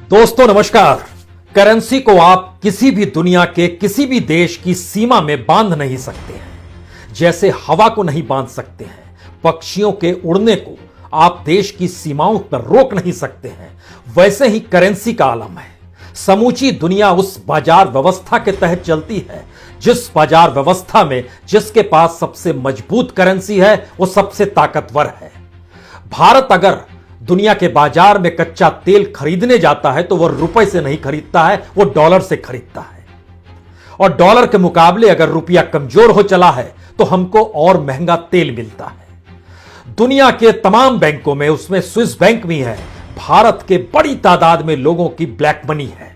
दोस्तों नमस्कार। करेंसी को आप किसी भी दुनिया के किसी भी देश की सीमा में बांध नहीं सकते हैं। जैसे हवा को नहीं बांध सकते हैं, पक्षियों के उड़ने को आप देश की सीमाओं पर रोक नहीं सकते हैं, वैसे ही करेंसी का आलम है। समूची दुनिया उस बाजार व्यवस्था के तहत चलती है जिस बाजार व्यवस्था में जिसके पास सबसे मजबूत करेंसी है वो सबसे ताकतवर है। भारत अगर दुनिया के बाजार में कच्चा तेल खरीदने जाता है तो वह रुपए से नहीं खरीदता है, वो डॉलर से खरीदता है। और डॉलर के मुकाबले अगर रुपया कमजोर हो चला है तो हमको और महंगा तेल मिलता है। दुनिया के तमाम बैंकों में, उसमें स्विस बैंक भी है, भारत के बड़ी तादाद में लोगों की ब्लैक मनी है।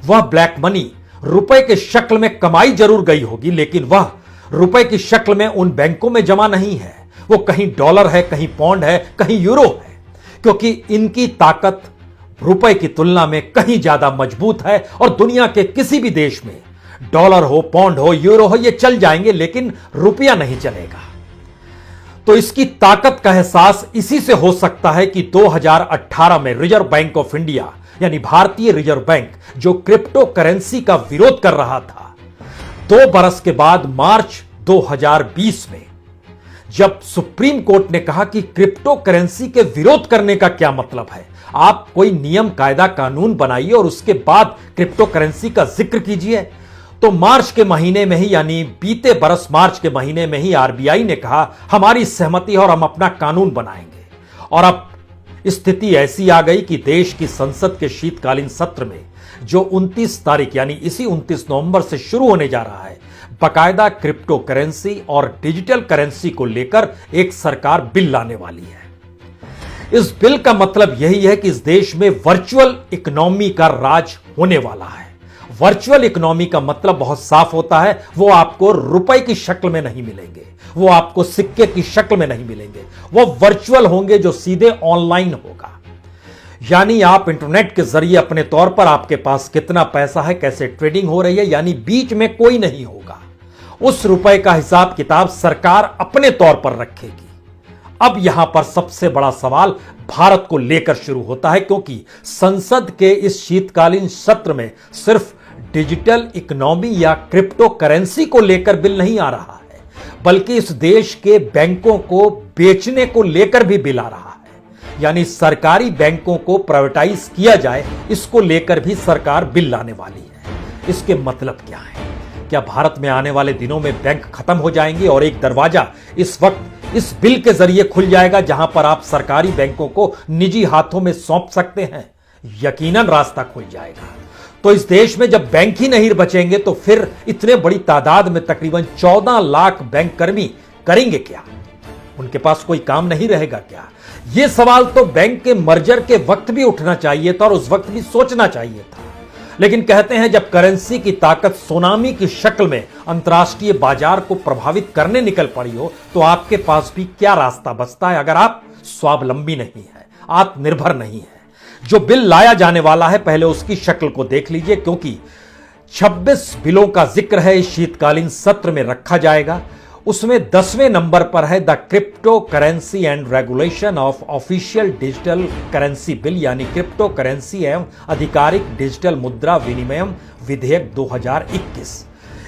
वह ब्लैक मनी रुपए के शक्ल में कमाई जरूर गई होगी, लेकिन वह रुपए की शक्ल में उन बैंकों में जमा नहीं है। वो कहीं डॉलर है, कहीं पौंड है, कहीं यूरो है, क्योंकि इनकी ताकत रुपए की तुलना में कहीं ज्यादा मजबूत है। और दुनिया के किसी भी देश में डॉलर हो, पौंड हो, यूरो हो, ये चल जाएंगे, लेकिन रुपया नहीं चलेगा। तो इसकी ताकत का एहसास इसी से हो सकता है कि 2018 में रिजर्व बैंक ऑफ इंडिया यानी भारतीय रिजर्व बैंक, जो क्रिप्टो करेंसी का विरोध कर रहा था, 2 बरस के बाद मार्च 2020 में जब सुप्रीम कोर्ट ने कहा कि क्रिप्टो करेंसी के विरोध करने का क्या मतलब है, आप कोई नियम कायदा कानून बनाइए और उसके बाद क्रिप्टो करेंसी का जिक्र कीजिए। तो मार्च के महीने में ही, यानी बीते बरस मार्च के महीने में ही आरबीआई ने कहा हमारी सहमति और हम अपना कानून बनाएंगे। और अब स्थिति ऐसी आ गई कि देश की संसद के शीतकालीन सत्र में, जो 29 तारीख यानी इसी 29 नवंबर से शुरू होने जा रहा है, बाकायदा क्रिप्टो करेंसी और डिजिटल करेंसी को लेकर एक सरकार बिल लाने वाली है। इस बिल का मतलब यही है कि इस देश में वर्चुअल इकोनॉमी का राज होने वाला है। वर्चुअल इकोनॉमी का मतलब बहुत साफ होता है, वो आपको रुपए की शक्ल में नहीं मिलेंगे, वो आपको सिक्के की शक्ल में नहीं मिलेंगे, वो वर्चुअल होंगे, जो सीधे ऑनलाइन होगा। यानी आप इंटरनेट के जरिए अपने तौर पर आपके पास कितना पैसा है, कैसे ट्रेडिंग हो रही है, यानी बीच में कोई नहीं होगा। उस रुपए का हिसाब किताब सरकार अपने तौर पर रखेगी। अब यहां पर सबसे बड़ा सवाल भारत को लेकर शुरू होता है, क्योंकि संसद के इस शीतकालीन सत्र में सिर्फ डिजिटल इकोनॉमी या क्रिप्टो करेंसी को लेकर बिल नहीं आ रहा है, बल्कि इस देश के बैंकों को बेचने को लेकर भी बिल आ रहा है। यानी सरकारी बैंकों को प्राइवेटाइज किया जाए, इसको लेकर भी सरकार बिल लाने वाली है। इसके मतलब क्या है? क्या भारत में आने वाले दिनों में बैंक खत्म हो जाएंगे और एक दरवाजा इस वक्त इस बिल के जरिए खुल जाएगा जहां पर आप सरकारी बैंकों को निजी हाथों में सौंप सकते हैं? यकीनन रास्ता खुल जाएगा। तो इस देश में जब बैंक ही नहीं बचेंगे तो फिर इतने बड़ी तादाद में तकरीबन 14 लाख बैंक कर्मी करेंगे क्या? उनके पास कोई काम नहीं रहेगा क्या? यह सवाल तो बैंक के मर्जर के वक्त भी उठना चाहिए था और उस वक्त भी सोचना चाहिए था। लेकिन कहते हैं जब करेंसी की ताकत सुनामी की शक्ल में अंतर्राष्ट्रीय बाजार को प्रभावित करने निकल पड़ी हो, तो आपके पास भी क्या रास्ता बचता है अगर आप स्वावलंबी नहीं है, आत्मनिर्भर नहीं है। जो बिल लाया जाने वाला है, पहले उसकी शक्ल को देख लीजिए, क्योंकि 26 बिलों का जिक्र है इस शीतकालीन सत्र में रखा जाएगा। उसमें 10वें नंबर पर है the crypto currency and regulation of official digital currency bill, यानी क्रिप्टो करेंसी एवं आधिकारिक डिजिटल मुद्रा विनिमय विधेयक 2021।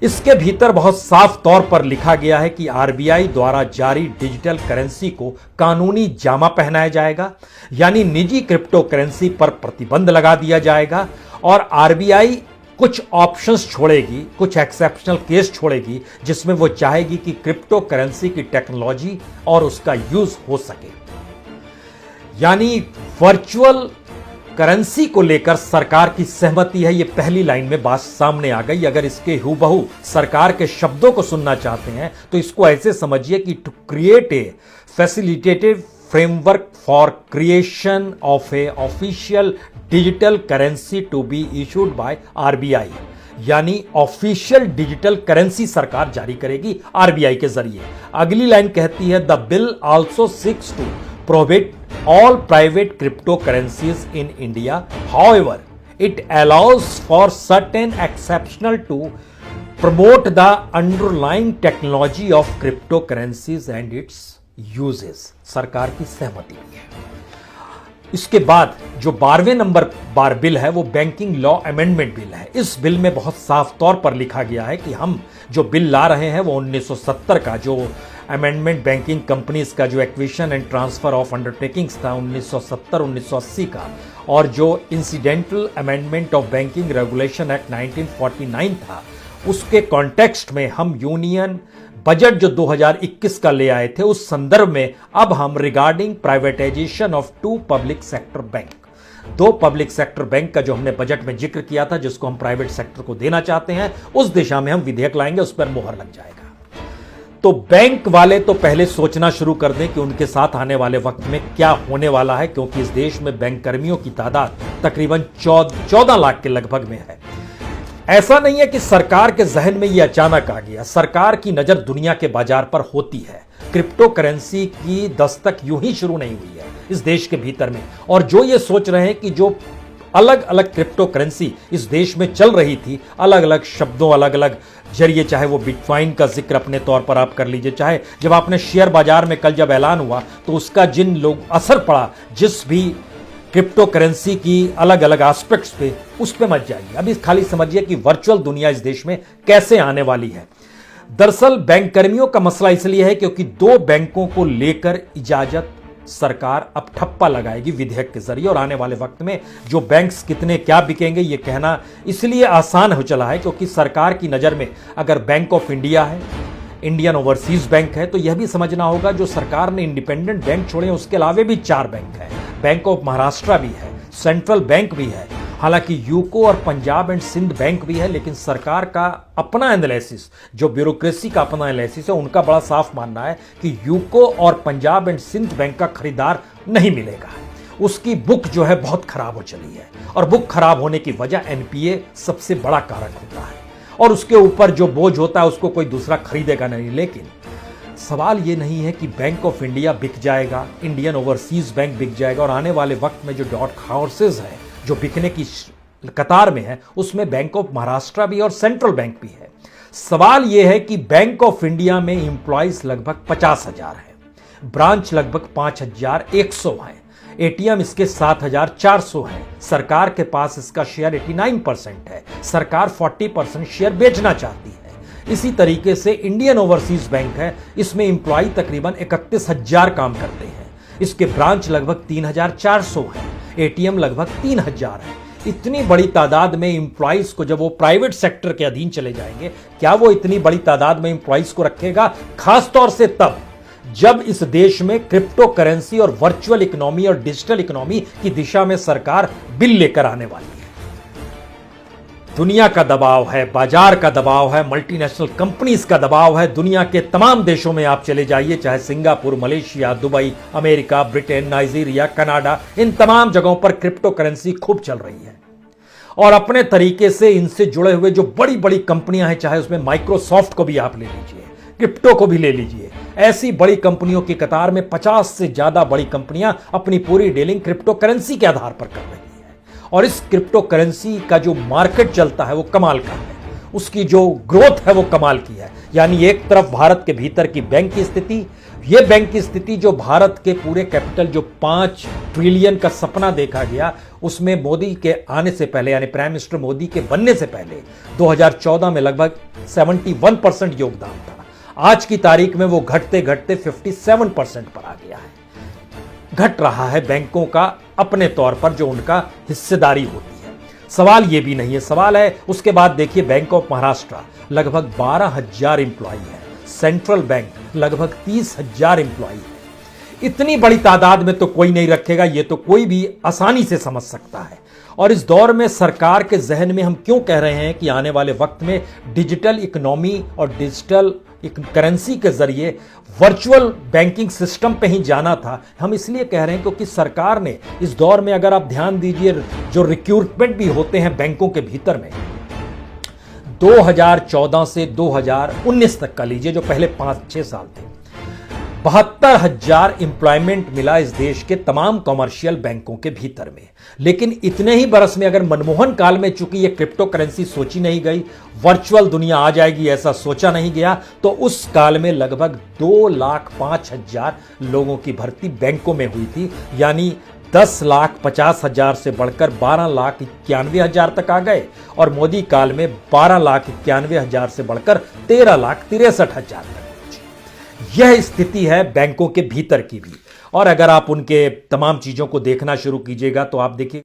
इसके भीतर बहुत साफ तौर पर लिखा गया है कि आरबीआई द्वारा जारी डिजिटल करेंसी को कानूनी जामा पहनाया जाएगा, यानी निजी क्रिप्टो करेंसी पर प्रतिबंध लगा दिया जाएगा। और आरबीआई कुछ ऑप्शंस छोड़ेगी, कुछ एक्सेप्शनल केस छोड़ेगी, जिसमें वो चाहेगी कि क्रिप्टो करेंसी की टेक्नोलॉजी और उसका यूज हो सके। यानी वर्चुअल करेंसी को लेकर सरकार की सहमति है, ये पहली लाइन में बात सामने आ गई। अगर इसके हूबहू सरकार के शब्दों को सुनना चाहते हैं तो इसको ऐसे समझिए कि to create a facilitated framework for creation of a official digital currency to be issued by RBI, यानी ऑफिशियल डिजिटल करेंसी सरकार जारी करेगी आरबीआई के जरिए। अगली लाइन कहती है the bill also seeks to prohibit all private cryptocurrencies in India. However, it allows for certain exceptional to promote the underlying technology of cryptocurrencies and its uses. सरकार की सहमति भी है। इसके बाद जो 12वें नंबर बार बिल है वो बैंकिंग लॉ अमेंडमेंट बिल है। इस बिल में बहुत साफ तौर पर लिखा गया है कि हम जो बिल ला रहे हैं वो 1970 का जो अमेंडमेंट बैंकिंग कंपनीज का जो acquisition and transfer of undertakings था 1970-1980 का, और जो incidental amendment of banking regulation act 1949 था, उसके कॉन्टेक्स्ट में हम यूनियन बजट जो 2021 का ले आए थे उस संदर्भ में अब हम regarding privatisation of 2 public sector bank, 2 public sector bank का जो हमने बजट में जिक्र किया था जिसको हम प्राइवेट सेक्टर को देना चाहते हैं, उस दिशा में हम विधेयक लाएंगे, उस पर मोहर लग जाएगा। तो बैंक वाले तो पहले सोचना शुरू कर दें कि उनके साथ आने वाले वक्त में क्या होने वाला है, क्योंकि इस देश में बैंक कर्मियों की तादाद तकरीबन 14 लाख के लगभग में है। ऐसा नहीं है कि सरकार के जहन में यह अचानक आ गया, सरकार की नजर दुनिया के बाजार पर होती है। क्रिप्टो करेंसी की दस्तक यूं ही शुरू नहीं हुई है इस देश के भीतर में, और जो ये सोच रहे हैं कि जो अलग अलग क्रिप्टो करेंसी इस देश में चल रही थी, अलग अलग शब्दों, अलग अलग जरिए, चाहे वो बिटकॉइन का जिक्र अपने तौर पर आप कर लीजिए, चाहे जब आपने शेयर बाजार में कल जब ऐलान हुआ तो उसका जिन लोग असर पड़ा, जिस भी क्रिप्टो करेंसी की अलग अलग एस्पेक्ट्स पे, उस पे मत जाइए। अभी खाली समझिए कि वर्चुअल दुनिया इस देश में कैसे आने वाली है। दरअसल बैंक कर्मियों का मसला इसलिए है क्योंकि 2 बैंकों को लेकर इजाजत सरकार अब ठप्पा लगाएगी विधेयक के जरिए, और आने वाले वक्त में जो बैंक्स कितने क्या बिकेंगे ये कहना इसलिए आसान हो चला है क्योंकि सरकार की नजर में अगर बैंक ऑफ इंडिया है, इंडियन ओवरसीज बैंक है, तो यह भी समझना होगा जो सरकार ने इंडिपेंडेंट बैंक छोड़े उसके अलावे भी 4 बैंक है, बैंक ऑफ महाराष्ट्र भी है, सेंट्रल बैंक भी है, हालांकि यूको और पंजाब एंड सिंध बैंक भी है, लेकिन सरकार का अपना एनालिसिस, जो ब्यूरोक्रेसी का अपना एनालिसिस है, उनका बड़ा साफ मानना है कि यूको और पंजाब एंड सिंध बैंक का खरीदार नहीं मिलेगा। उसकी बुक जो है बहुत खराब हो चली है, और बुक खराब होने की वजह एनपीए सबसे बड़ा कारक होता है, और उसके ऊपर जो बोझ होता है उसको कोई दूसरा खरीदेगा नहीं। लेकिन सवाल ये नहीं है कि बैंक ऑफ इंडिया बिक जाएगा, इंडियन ओवरसीज बैंक बिक जाएगा, और आने वाले वक्त में जो डॉट हाउसेज है जो बिकने की कतार में है उसमें बैंक ऑफ महाराष्ट्र भी और सेंट्रल बैंक भी है। सवाल यह है कि बैंक ऑफ इंडिया में एम्प्लॉइज लगभग 50,000 है, ब्रांच लगभग 5,100 है, एटीएम इसके 7,400 है, सरकार के पास इसका शेयर 89% है, सरकार 40% शेयर बेचना चाहती है। इसी तरीके से इंडियन ओवरसीज बैंक है, इसमें एम्प्लॉय तकरीबन 31,000 काम करते हैं, इसके ब्रांच लगभग 3,400 है, एटीएम लगभग 3,000 है। इतनी बड़ी तादाद में एम्प्लॉइज को जब वो प्राइवेट सेक्टर के अधीन चले जाएंगे, क्या वो इतनी बड़ी तादाद में एम्प्लॉइज को रखेगा? खासतौर से तब जब इस देश में क्रिप्टो करेंसी और वर्चुअल इकोनॉमी और डिजिटल इकोनॉमी की दिशा में सरकार बिल लेकर आने वाली है। दुनिया का दबाव है, बाजार का दबाव है, मल्टीनेशनल कंपनीज का दबाव है। दुनिया के तमाम देशों में आप चले जाइए, चाहे Singapore, Malaysia, Dubai, America, Britain, Nigeria, Canada, इन तमाम जगहों पर क्रिप्टो करेंसी खूब चल रही है। और अपने तरीके से इनसे जुड़े हुए जो बड़ी बड़ी कंपनियां हैं, चाहे उसमें माइक्रोसॉफ्ट को भी आप ले लीजिए, क्रिप्टो को भी ले लीजिए, ऐसी बड़ी कंपनियों की कतार में 50 से ज्यादा बड़ी कंपनियां अपनी पूरी डीलिंग क्रिप्टो करेंसी के आधार पर कर रही है। और इस क्रिप्टो करेंसी का जो मार्केट चलता है वो कमाल का है, उसकी जो ग्रोथ है वो कमाल की है। यानी एक तरफ भारत के भीतर की बैंक की स्थिति, ये बैंक की स्थिति जो भारत के पूरे कैपिटल जो 5 ट्रिलियन का सपना देखा गया, उसमें मोदी के आने से पहले, यानी प्राइम मिनिस्टर मोदी के बनने से पहले 2014 में लगभग 71% योगदान था। आज की तारीख में वो घटते घटते 57% पर आ गया है। घट रहा है बैंकों का अपने तौर पर जो उनका हिस्सेदारी होती है। सवाल ये भी नहीं है, सवाल है उसके बाद देखिए, बैंक ऑफ महाराष्ट्र लगभग 12,000 एम्प्लॉय है, सेंट्रल बैंक लगभग 30,000 एम्प्लॉय है। इतनी बड़ी तादाद में तो कोई नहीं रखेगा, ये तो कोई भी आसानी से समझ सकता है। और इस दौर में सरकार के जहन में हम क्यों कह रहे हैं कि आने वाले वक्त में डिजिटल इकोनॉमी और डिजिटल करेंसी के जरिए वर्चुअल बैंकिंग सिस्टम पे ही जाना था, हम इसलिए कह रहे हैं क्योंकि सरकार ने इस दौर में, अगर आप ध्यान दीजिए, जो रिक्रूटमेंट भी होते हैं बैंकों के भीतर में, 2014 से 2019 तक का लीजिए, जो पहले 5-6 साल थे, 72,000 एम्प्लॉयमेंट मिला इस देश के तमाम कॉमर्शियल बैंकों के भीतर में। लेकिन इतने ही बरस में अगर मनमोहन काल में चूंकि ये क्रिप्टो करेंसी सोची नहीं गई, वर्चुअल दुनिया आ जाएगी ऐसा सोचा नहीं गया, तो उस काल में लगभग 2,05,000 लोगों की भर्ती बैंकों में हुई थी। यानी 10,50,000 से बढ़कर 12,91,000 तक आ गए और मोदी काल में 12,91,000 से बढ़कर 13,63,000 तक पहुंचे। यह स्थिति है बैंकों के भीतर की भी। और अगर आप उनके तमाम चीजों को देखना शुरू कीजिएगा तो आप देखिए